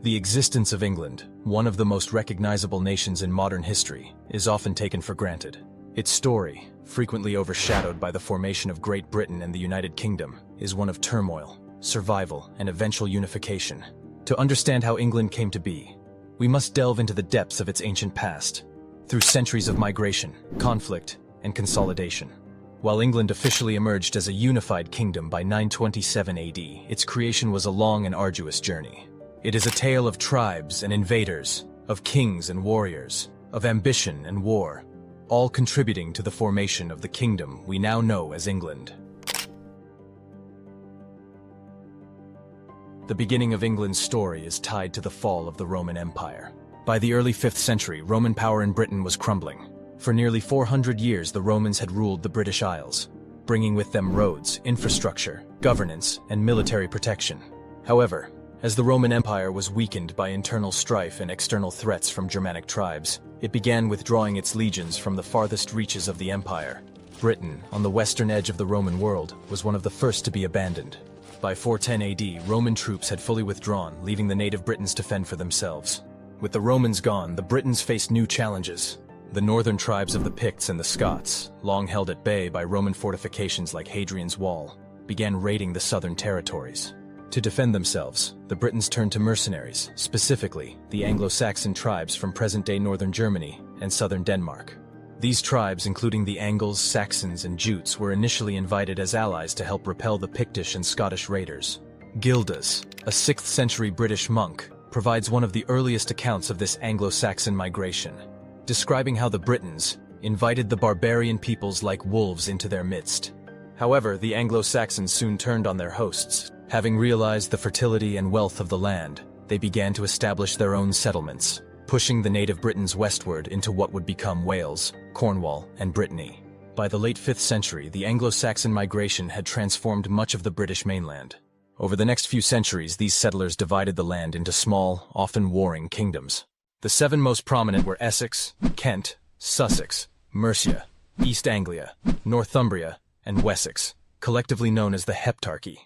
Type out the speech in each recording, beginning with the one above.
The existence of England, one of the most recognizable nations in modern history, is often taken for granted. Its story, frequently overshadowed by the formation of Great Britain and the United Kingdom, is one of turmoil, survival, and eventual unification. To understand how England came to be, we must delve into the depths of its ancient past, through centuries of migration, conflict, and consolidation. While England officially emerged as a unified kingdom by 927 AD, its creation was a long and arduous journey. It is a tale of tribes and invaders, of kings and warriors, of ambition and war, all contributing to the formation of the kingdom we now know as England. The beginning of England's story is tied to the fall of the Roman Empire. By the early 5th century, Roman power in Britain was crumbling. For nearly 400 years, the Romans had ruled the British Isles, bringing with them roads, infrastructure, governance, and military protection. However, as the Roman Empire was weakened by internal strife and external threats from Germanic tribes, it began withdrawing its legions from the farthest reaches of the empire. Britain, on the western edge of the Roman world, was one of the first to be abandoned. By 410 AD, Roman troops had fully withdrawn, leaving the native Britons to fend for themselves. With the Romans gone, the Britons faced new challenges. The northern tribes of the Picts and the Scots, long held at bay by Roman fortifications like Hadrian's Wall, began raiding the southern territories. To defend themselves, the Britons turned to mercenaries, specifically the anglo-saxon tribes from present-day northern Germany and southern Denmark. These tribes, including the Angles, Saxons, and Jutes, were initially invited as allies to help repel the Pictish and Scottish raiders. Gildas, a 6th century British monk, provides one of the earliest accounts of this Anglo-Saxon migration, describing how the Britons invited the barbarian peoples like wolves into their midst. However, the Anglo-Saxons soon turned on their hosts. Having realized the fertility and wealth of the land, they began to establish their own settlements, pushing the native Britons westward into what would become Wales, Cornwall, and Brittany. By the late 5th century, the Anglo-Saxon migration had transformed much of the British mainland. Over the next few centuries, these settlers divided the land into small, often warring kingdoms. The 7 most prominent were Essex, Kent, Sussex, Mercia, East Anglia, Northumbria, and Wessex, collectively known as the Heptarchy.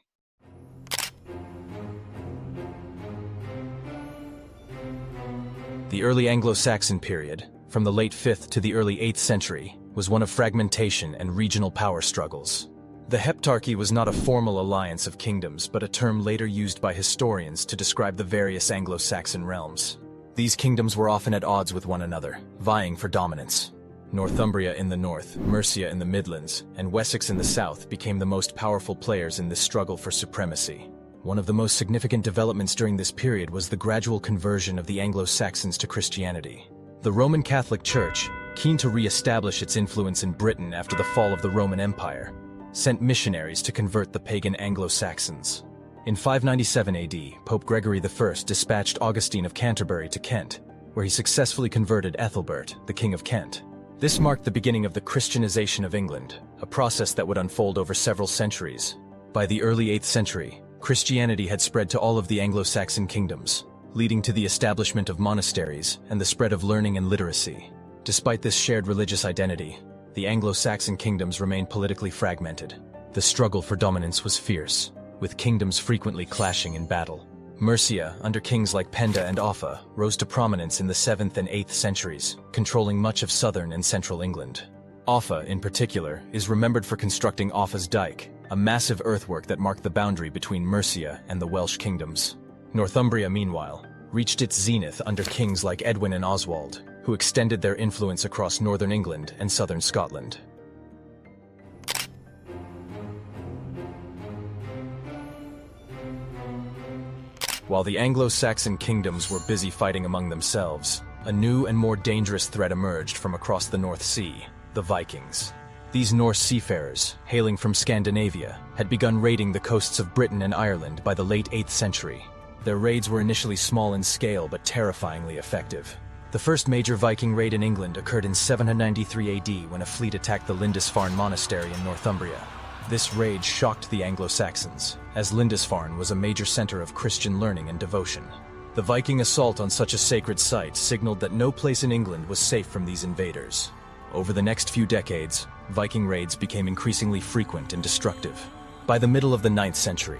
The early Anglo-Saxon period, from the late 5th to the early 8th century, was one of fragmentation and regional power struggles. The Heptarchy was not a formal alliance of kingdoms, but a term later used by historians to describe the various Anglo-Saxon realms. These kingdoms were often at odds with one another, vying for dominance. Northumbria in the north, Mercia in the Midlands, and Wessex in the south became the most powerful players in this struggle for supremacy. One of the most significant developments during this period was the gradual conversion of the Anglo-Saxons to Christianity. The Roman Catholic Church, keen to re-establish its influence in Britain after the fall of the Roman Empire, sent missionaries to convert the pagan Anglo-Saxons. In 597 AD, Pope Gregory I dispatched Augustine of Canterbury to Kent, where he successfully converted Ethelbert, the King of Kent. This marked the beginning of the Christianization of England, a process that would unfold over several centuries. By the early 8th century, Christianity had spread to all of the Anglo-Saxon kingdoms, leading to the establishment of monasteries and the spread of learning and literacy. Despite this shared religious identity, the Anglo-Saxon kingdoms remained politically fragmented. The struggle for dominance was fierce, with kingdoms frequently clashing in battle. Mercia, under kings like Penda and Offa, rose to prominence in the 7th and 8th centuries, controlling much of southern and central England. Offa, in particular, is remembered for constructing Offa's Dyke, a massive earthwork that marked the boundary between Mercia and the Welsh kingdoms. Northumbria, meanwhile, reached its zenith under kings like Edwin and Oswald, who extended their influence across northern England and southern Scotland. While the Anglo-Saxon kingdoms were busy fighting among themselves, a new and more dangerous threat emerged from across the North Sea: the Vikings. These Norse seafarers, hailing from Scandinavia, had begun raiding the coasts of Britain and Ireland by the late 8th century. Their raids were initially small in scale but terrifyingly effective. The first major Viking raid in England occurred in 793 AD when a fleet attacked the Lindisfarne Monastery in Northumbria. This raid shocked the Anglo-Saxons, as Lindisfarne was a major center of Christian learning and devotion. The Viking assault on such a sacred site signaled that no place in England was safe from these invaders. Over the next few decades, Viking raids became increasingly frequent and destructive. By the middle of the 9th century,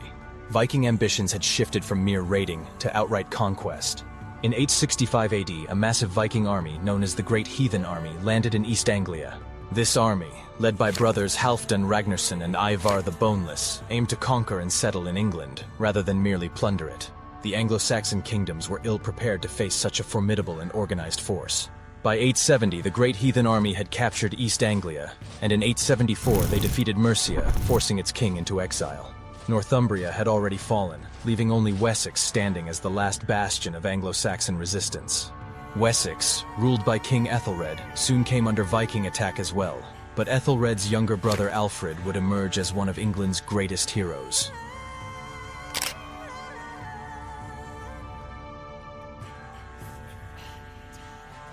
Viking ambitions had shifted from mere raiding to outright conquest. In 865 AD, a massive Viking army known as the Great Heathen Army landed in East Anglia. This army, led by brothers Halfdan Ragnarsson and Ivar the Boneless, aimed to conquer and settle in England, rather than merely plunder it. The Anglo-Saxon kingdoms were ill-prepared to face such a formidable and organized force. By 870, the Great Heathen Army had captured East Anglia, and in 874 they defeated Mercia, forcing its king into exile. Northumbria had already fallen, leaving only Wessex standing as the last bastion of Anglo-Saxon resistance. Wessex, ruled by King Ethelred, soon came under Viking attack as well, but Ethelred's younger brother Alfred would emerge as one of England's greatest heroes.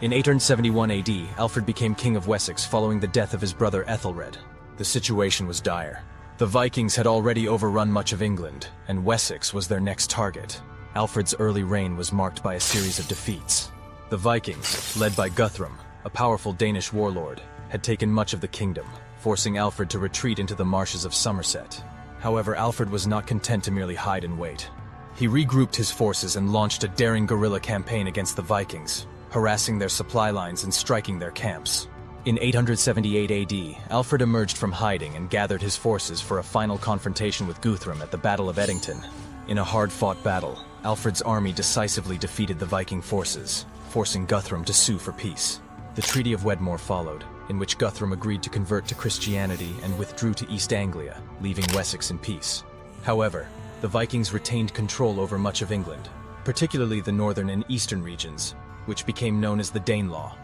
In 871 AD, Alfred became King of Wessex following the death of his brother Ethelred. The situation was dire. The Vikings had already overrun much of England, and Wessex was their next target. Alfred's early reign was marked by a series of defeats. The Vikings, led by Guthrum, a powerful Danish warlord, had taken much of the kingdom, forcing Alfred to retreat into the marshes of Somerset. However, Alfred was not content to merely hide and wait. He regrouped his forces and launched a daring guerrilla campaign against the Vikings, harassing their supply lines and striking their camps. In 878 AD, Alfred emerged from hiding and gathered his forces for a final confrontation with Guthrum at the Battle of Edington. In a hard-fought battle, Alfred's army decisively defeated the Viking forces, forcing Guthrum to sue for peace. The Treaty of Wedmore followed, in which Guthrum agreed to convert to Christianity and withdrew to East Anglia, leaving Wessex in peace. However, the Vikings retained control over much of England, particularly the northern and eastern regions, which became known as the Danelaw,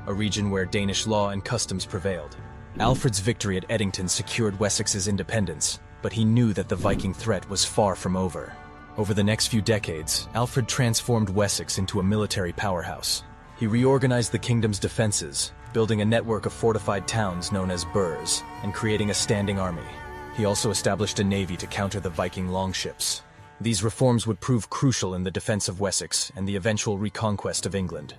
a region where Danish law and customs prevailed. Alfred's victory at Edington secured Wessex's independence, but he knew that the Viking threat was far from over. Over the next few decades, Alfred transformed Wessex into a military powerhouse. He reorganized the kingdom's defenses, building a network of fortified towns known as burhs, and creating a standing army. He also established a navy to counter the Viking longships. These reforms would prove crucial in the defense of Wessex and the eventual reconquest of England.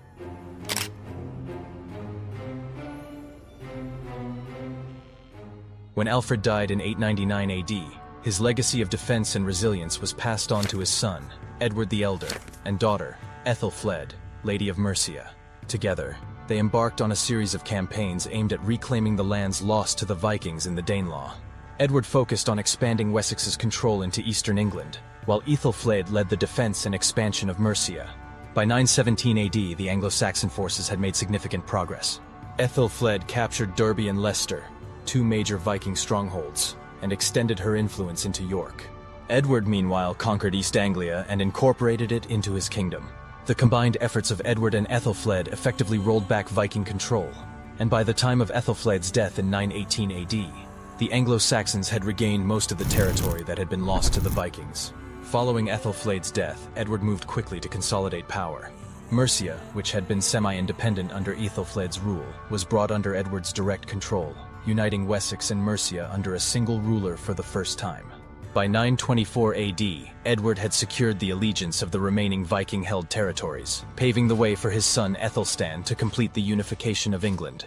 When Alfred died in 899 AD, his legacy of defense and resilience was passed on to his son, Edward the Elder, and daughter, Ethelfled, Lady of Mercia. Together, they embarked on a series of campaigns aimed at reclaiming the lands lost to the Vikings in the Danelaw. Edward focused on expanding Wessex's control into eastern England, while Ethelfled led the defense and expansion of Mercia. By 917 AD, the Anglo-Saxon forces had made significant progress. Ethelfled captured Derby and Leicester, two major Viking strongholds, and extended her influence into York. Edward, meanwhile, conquered East Anglia and incorporated it into his kingdom. The combined efforts of Edward and Ethelfled effectively rolled back Viking control, and by the time of Ethelfled's death in 918 AD, the Anglo-Saxons had regained most of the territory that had been lost to the Vikings. Following Ethelfled's death, Edward moved quickly to consolidate power. Mercia, which had been semi-independent under Ethelfled's rule, was brought under Edward's direct control, uniting Wessex and Mercia under a single ruler for the first time. By 924 AD, Edward had secured the allegiance of the remaining Viking-held territories, paving the way for his son Aethelstan to complete the unification of England.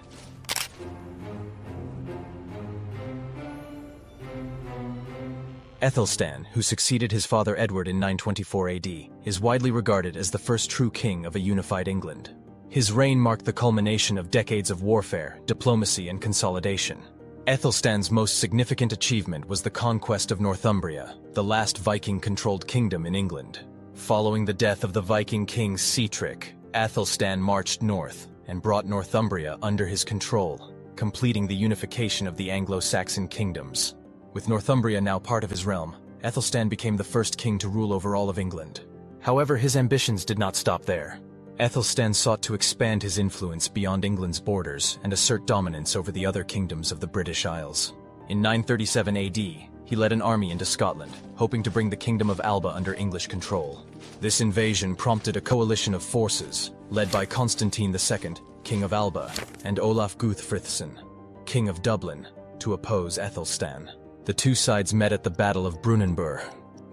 Aethelstan, who succeeded his father Edward in 924 AD, is widely regarded as the first true king of a unified England. His reign marked the culmination of decades of warfare, diplomacy, and consolidation. Aethelstan's most significant achievement was the conquest of Northumbria, the last Viking-controlled kingdom in England. Following the death of the Viking king Sihtric, Aethelstan marched north and brought Northumbria under his control, completing the unification of the Anglo-Saxon kingdoms. With Northumbria now part of his realm, Aethelstan became the first king to rule over all of England. However, his ambitions did not stop there. Aethelstan sought to expand his influence beyond England's borders and assert dominance over the other kingdoms of the British Isles. In 937 AD, he led an army into Scotland, hoping to bring the Kingdom of Alba under English control. This invasion prompted a coalition of forces, led by Constantine II, King of Alba, and Olaf Guthfrithson, King of Dublin, to oppose Aethelstan. The two sides met at the Battle of Brunanburh,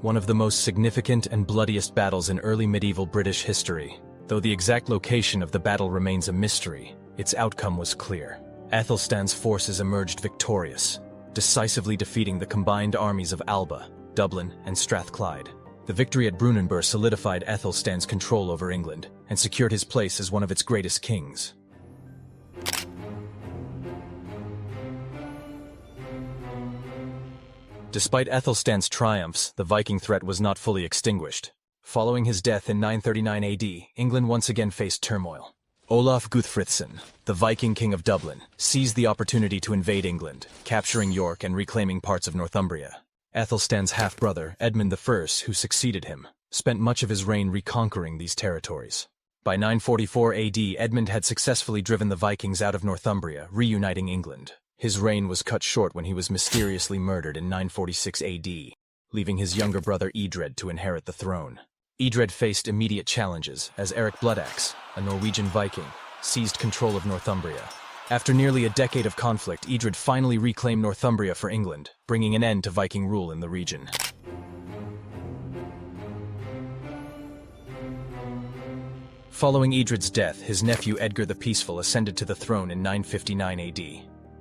one of the most significant and bloodiest battles in early medieval British history. Though the exact location of the battle remains a mystery, its outcome was clear. Aethelstan's forces emerged victorious, decisively defeating the combined armies of Alba, Dublin, and Strathclyde. The victory at Brunanburh solidified Æthelstan's control over England and secured his place as one of its greatest kings. Despite Æthelstan's triumphs, the Viking threat was not fully extinguished. Following his death in 939 AD, England once again faced turmoil. Olaf Guthfrithson, the Viking king of Dublin, seized the opportunity to invade England, capturing York and reclaiming parts of Northumbria. Æthelstan's half-brother, Edmund I, who succeeded him, spent much of his reign reconquering these territories. By 944 AD, Edmund had successfully driven the Vikings out of Northumbria, reuniting England. His reign was cut short when he was mysteriously murdered in 946 AD, leaving his younger brother Edred to inherit the throne. Edred faced immediate challenges as Eric Bloodaxe, a Norwegian Viking, seized control of Northumbria. After nearly a decade of conflict, Edred finally reclaimed Northumbria for England, bringing an end to Viking rule in the region. Following Edred's death, his nephew Edgar the Peaceful ascended to the throne in 959 AD.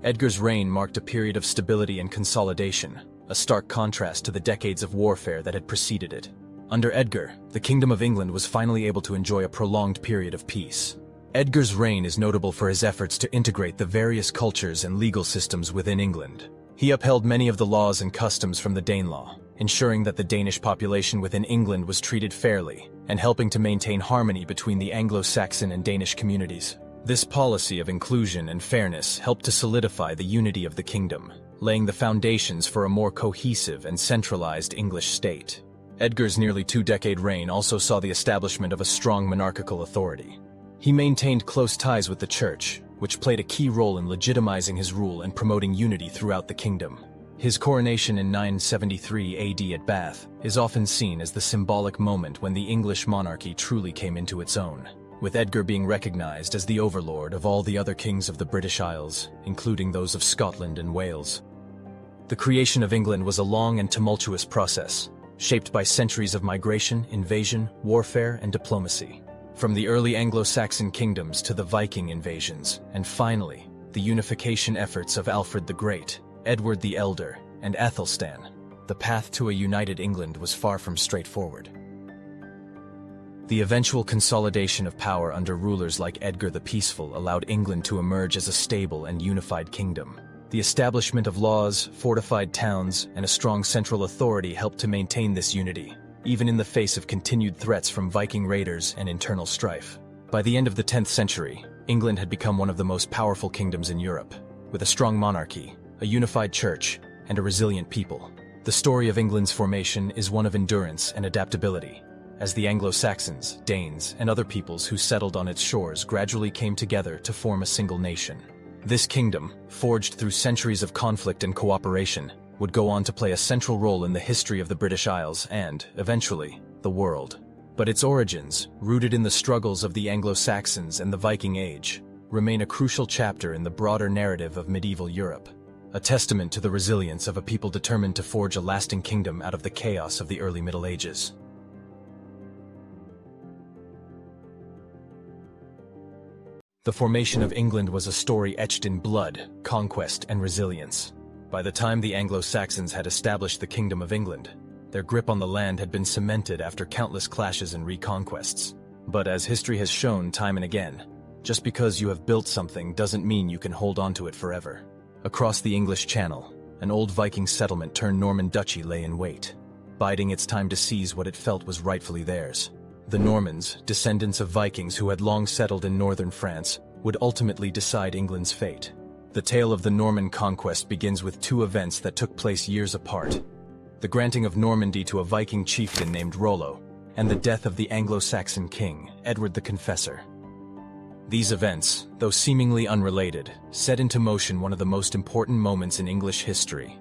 Edgar's reign marked a period of stability and consolidation, a stark contrast to the decades of warfare that had preceded it. Under Edgar, the Kingdom of England was finally able to enjoy a prolonged period of peace. Edgar's reign is notable for his efforts to integrate the various cultures and legal systems within England. He upheld many of the laws and customs from the Danelaw, ensuring that the Danish population within England was treated fairly, and helping to maintain harmony between the Anglo-Saxon and Danish communities. This policy of inclusion and fairness helped to solidify the unity of the kingdom, laying the foundations for a more cohesive and centralized English state. Edgar's nearly two-decade reign also saw the establishment of a strong monarchical authority. He maintained close ties with the Church, which played a key role in legitimizing his rule and promoting unity throughout the kingdom. His coronation in 973 AD at Bath is often seen as the symbolic moment when the English monarchy truly came into its own, with Edgar being recognized as the overlord of all the other kings of the British Isles, including those of Scotland and Wales. The creation of England was a long and tumultuous process, shaped by centuries of migration, invasion, warfare, and diplomacy. From the early Anglo-Saxon kingdoms to the Viking invasions, and finally, the unification efforts of Alfred the Great, Edward the Elder, and Æthelstan, the path to a united England was far from straightforward. The eventual consolidation of power under rulers like Edgar the Peaceful allowed England to emerge as a stable and unified kingdom. The establishment of laws, fortified towns, and a strong central authority helped to maintain this unity, even in the face of continued threats from Viking raiders and internal strife. By the end of the 10th century, England had become one of the most powerful kingdoms in Europe, with a strong monarchy, a unified church, and a resilient people. The story of England's formation is one of endurance and adaptability, as the Anglo-Saxons, Danes, and other peoples who settled on its shores gradually came together to form a single nation. This kingdom, forged through centuries of conflict and cooperation, would go on to play a central role in the history of the British Isles and, eventually, the world. But its origins, rooted in the struggles of the Anglo-Saxons and the Viking Age, remain a crucial chapter in the broader narrative of medieval Europe, a testament to the resilience of a people determined to forge a lasting kingdom out of the chaos of the early Middle Ages. The formation of England was a story etched in blood, conquest, and resilience. By the time the Anglo-Saxons had established the Kingdom of England, their grip on the land had been cemented after countless clashes and reconquests. But as history has shown time and again, just because you have built something doesn't mean you can hold on to it forever. Across the English Channel, an old Viking settlement turned Norman duchy lay in wait, biding its time to seize what it felt was rightfully theirs. The Normans, descendants of Vikings who had long settled in northern France, would ultimately decide England's fate. The tale of the Norman conquest begins with two events that took place years apart: the granting of Normandy to a Viking chieftain named Rollo, and the death of the Anglo-Saxon king, Edward the Confessor. These events, though seemingly unrelated, set into motion one of the most important moments in English history.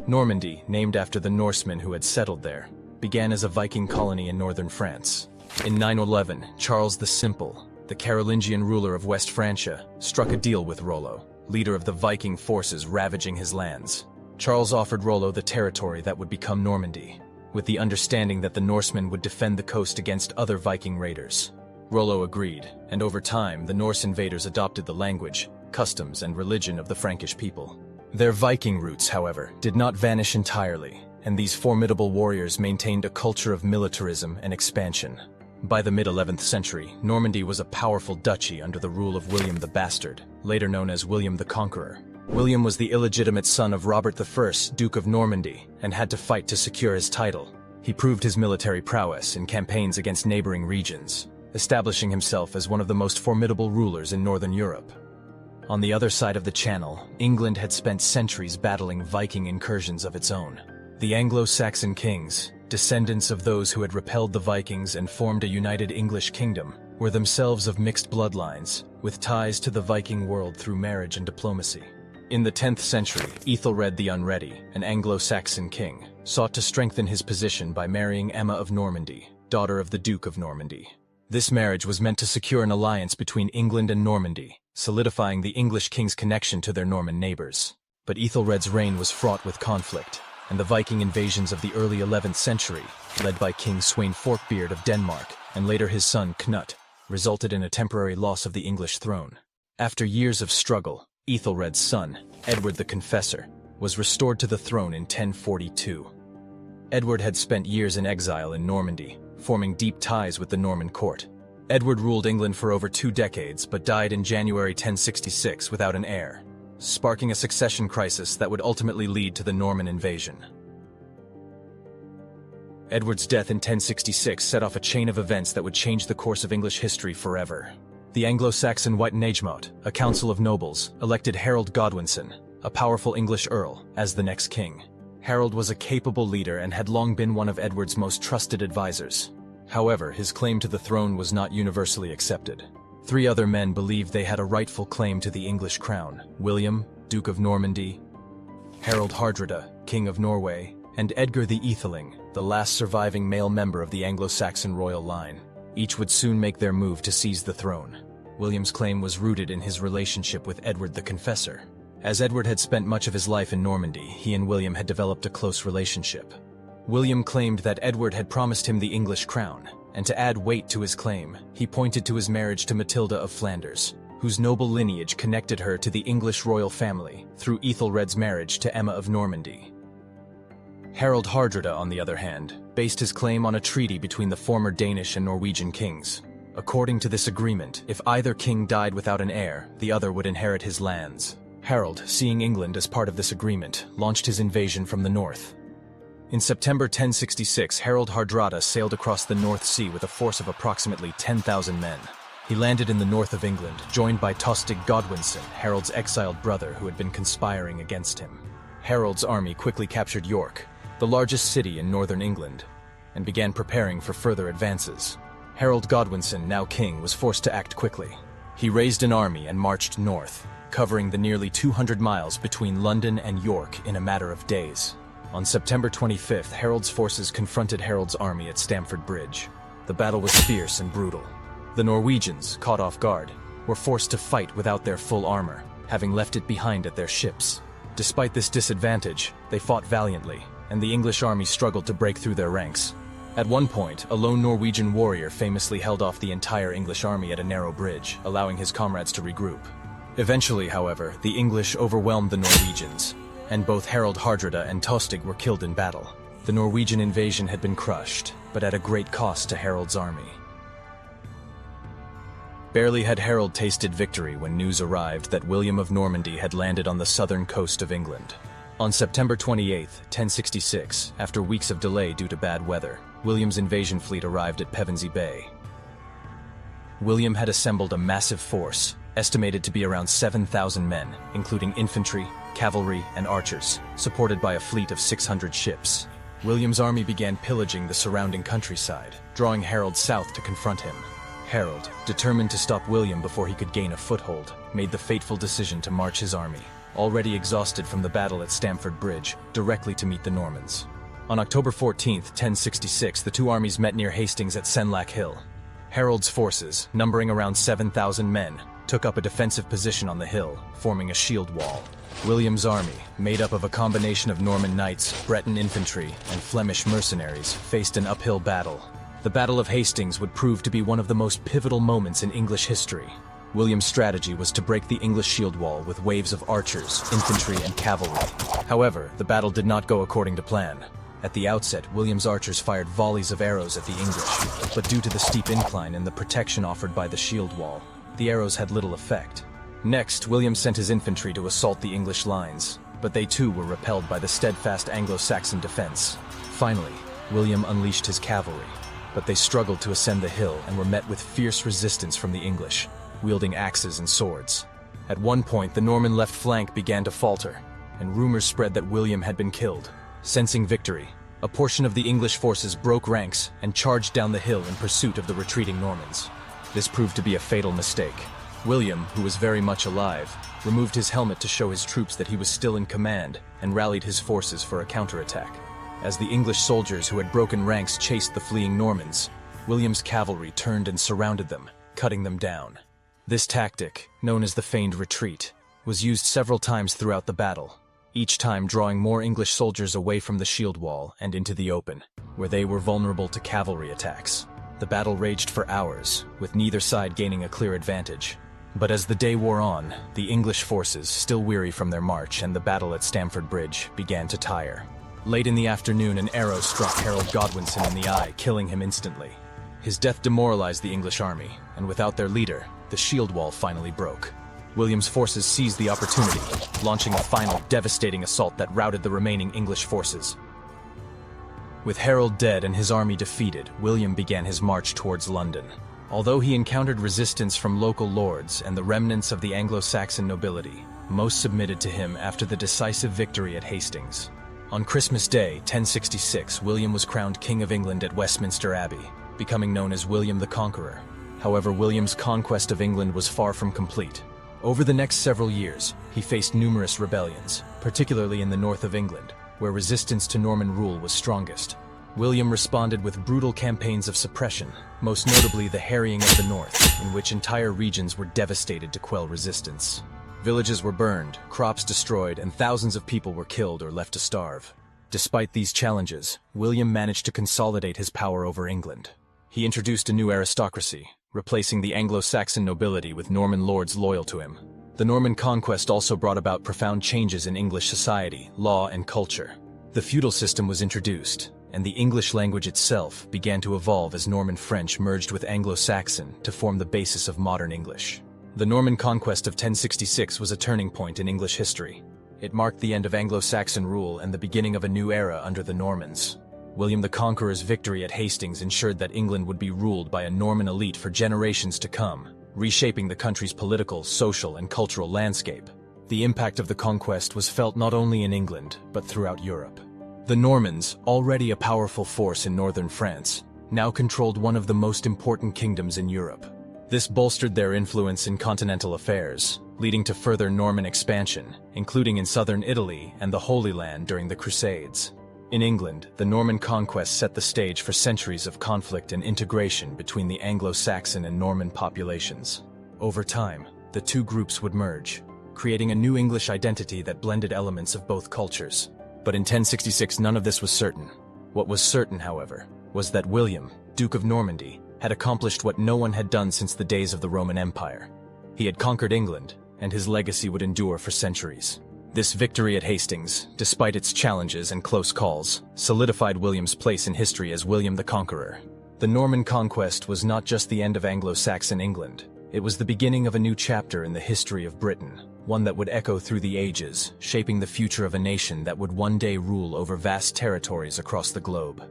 Normandy, named after the Norsemen who had settled there, began as a Viking colony in northern France. In 911, Charles the Simple, the Carolingian ruler of West Francia, struck a deal with Rollo, leader of the Viking forces ravaging his lands. Charles offered Rollo the territory that would become Normandy, with the understanding that the Norsemen would defend the coast against other Viking raiders. Rollo agreed, and over time the Norse invaders adopted the language, customs, and religion of the Frankish people. Their Viking roots, however, did not vanish entirely, and these formidable warriors maintained a culture of militarism and expansion. By the mid-11th century, Normandy was a powerful duchy under the rule of William the Bastard, later known as William the Conqueror. William was the illegitimate son of Robert I, Duke of Normandy, and had to fight to secure his title. He proved his military prowess in campaigns against neighboring regions, establishing himself as one of the most formidable rulers in Northern Europe. On the other side of the Channel, England had spent centuries battling Viking incursions of its own. The Anglo-Saxon kings, descendants of those who had repelled the Vikings and formed a united English kingdom, were themselves of mixed bloodlines, with ties to the Viking world through marriage and diplomacy. In the 10th century, Ethelred the Unready, an Anglo-Saxon king, sought to strengthen his position by marrying Emma of Normandy, daughter of the Duke of Normandy. This marriage was meant to secure an alliance between England and Normandy, solidifying the English king's connection to their Norman neighbors. But Ethelred's reign was fraught with conflict, and the Viking invasions of the early 11th century, led by King Sweyn Forkbeard of Denmark and later his son Knut, resulted in a temporary loss of the English throne. After years of struggle, Ethelred's son, Edward the Confessor, was restored to the throne in 1042. Edward had spent years in exile in Normandy, forming deep ties with the Norman court. Edward ruled England for over 2 decades but died in January 1066 without an heir, sparking a succession crisis that would ultimately lead to the Norman invasion. Edward's death in 1066 set off a chain of events that would change the course of English history forever. The Anglo-Saxon Witenagemot, a council of nobles, elected Harold Godwinson, a powerful English earl, as the next king. Harold was a capable leader and had long been one of Edward's most trusted advisors. However, his claim to the throne was not universally accepted. 3 other men believed they had a rightful claim to the English crown: William, Duke of Normandy, Harold Hardrada, King of Norway, and Edgar the Aetheling, the last surviving male member of the Anglo-Saxon royal line. Each would soon make their move to seize the throne. William's claim was rooted in his relationship with Edward the Confessor. As Edward had spent much of his life in Normandy, he and William had developed a close relationship. William claimed that Edward had promised him the English crown, and to add weight to his claim, he pointed to his marriage to Matilda of Flanders, whose noble lineage connected her to the English royal family through Ethelred's marriage to Emma of Normandy. Harold Hardrada, on the other hand, based his claim on a treaty between the former Danish and Norwegian kings. According to this agreement, if either king died without an heir, the other would inherit his lands. Harold, seeing England as part of this agreement, launched his invasion from the north. In September 1066, Harold Hardrada sailed across the North Sea with a force of approximately 10,000 men. He landed in the north of England, joined by Tostig Godwinson, Harold's exiled brother who had been conspiring against him. Harold's army quickly captured York, the largest city in northern England, and began preparing for further advances. Harold Godwinson, now king, was forced to act quickly. He raised an army and marched north, covering the nearly 200 miles between London and York in a matter of days. On September 25th, Harold's forces confronted Harold's army at Stamford Bridge. The battle was fierce and brutal. The Norwegians, caught off guard, were forced to fight without their full armor, having left it behind at their ships. Despite this disadvantage, they fought valiantly, and the English army struggled to break through their ranks. At one point, a lone Norwegian warrior famously held off the entire English army at a narrow bridge, allowing his comrades to regroup. Eventually, however, the English overwhelmed the Norwegians, and both Harold Hardrada and Tostig were killed in battle. The Norwegian invasion had been crushed, but at a great cost to Harold's army. Barely had Harold tasted victory when news arrived that William of Normandy had landed on the southern coast of England. On September 28, 1066, after weeks of delay due to bad weather, William's invasion fleet arrived at Pevensey Bay. William had assembled a massive force, estimated to be around 7,000 men, including infantry, cavalry, and archers, supported by a fleet of 600 ships. William's army began pillaging the surrounding countryside, drawing Harold south to confront him. Harold, determined to stop William before he could gain a foothold, made the fateful decision to march his army, already exhausted from the battle at Stamford Bridge, directly to meet the Normans. On October 14, 1066, the two armies met near Hastings at Senlac Hill. Harold's forces, numbering around 7,000 men, took up a defensive position on the hill, forming a shield wall. William's army, made up of a combination of Norman knights, Breton infantry, and Flemish mercenaries, faced an uphill battle. The Battle of Hastings would prove to be one of the most pivotal moments in English history. William's strategy was to break the English shield wall with waves of archers, infantry, and cavalry. However, the battle did not go according to plan. At the outset, William's archers fired volleys of arrows at the English, but due to the steep incline and the protection offered by the shield wall, the arrows had little effect. Next, William sent his infantry to assault the English lines, but they too were repelled by the steadfast Anglo-Saxon defense. Finally, William unleashed his cavalry, but they struggled to ascend the hill and were met with fierce resistance from the English, wielding axes and swords. At one point, the Norman left flank began to falter, and rumors spread that William had been killed. Sensing victory, a portion of the English forces broke ranks and charged down the hill in pursuit of the retreating Normans. This proved to be a fatal mistake. William, who was very much alive, removed his helmet to show his troops that he was still in command and rallied his forces for a counterattack. As the English soldiers who had broken ranks chased the fleeing Normans, William's cavalry turned and surrounded them, cutting them down. This tactic, known as the feigned retreat, was used several times throughout the battle, each time drawing more English soldiers away from the shield wall and into the open, where they were vulnerable to cavalry attacks. The battle raged for hours, with neither side gaining a clear advantage. But as the day wore on, the English forces, still weary from their march and the battle at Stamford Bridge, began to tire. Late in the afternoon, an arrow struck Harold Godwinson in the eye, killing him instantly. His death demoralized the English army, and without their leader, the shield wall finally broke. William's forces seized the opportunity, launching a final devastating assault that routed the remaining English forces. With Harold dead and his army defeated, William began his march towards London. Although he encountered resistance from local lords and the remnants of the Anglo-Saxon nobility, most submitted to him after the decisive victory at Hastings. On Christmas Day, 1066, William was crowned King of England at Westminster Abbey, becoming known as William the Conqueror. However, William's conquest of England was far from complete. Over the next several years, he faced numerous rebellions, particularly in the north of England, where resistance to Norman rule was strongest. William responded with brutal campaigns of suppression, most notably the Harrying of the North, in which entire regions were devastated to quell resistance. Villages were burned, crops destroyed, and thousands of people were killed or left to starve. Despite these challenges, William managed to consolidate his power over England. He introduced a new aristocracy, replacing the Anglo-Saxon nobility with Norman lords loyal to him. The Norman conquest also brought about profound changes in English society, law, and culture. The feudal system was introduced, and the English language itself began to evolve as Norman French merged with Anglo-Saxon to form the basis of modern English. The Norman conquest of 1066 was a turning point in English history. It marked the end of Anglo-Saxon rule and the beginning of a new era under the Normans. William the Conqueror's victory at Hastings ensured that England would be ruled by a Norman elite for generations to come, reshaping the country's political, social, and cultural landscape. The impact of the conquest was felt not only in England, but throughout Europe. The Normans, already a powerful force in northern France, now controlled one of the most important kingdoms in Europe. This bolstered their influence in continental affairs, leading to further Norman expansion, including in southern Italy and the Holy Land during the Crusades. In England, the Norman conquest set the stage for centuries of conflict and integration between the Anglo-Saxon and Norman populations. Over time, the two groups would merge, creating a new English identity that blended elements of both cultures. But in 1066, none of this was certain. What was certain, however, was that William, Duke of Normandy, had accomplished what no one had done since the days of the Roman Empire. He had conquered England, and his legacy would endure for centuries. This victory at Hastings, despite its challenges and close calls, solidified William's place in history as William the Conqueror. The Norman conquest was not just the end of Anglo-Saxon England. It was the beginning of a new chapter in the history of Britain, one that would echo through the ages, shaping the future of a nation that would one day rule over vast territories across the globe.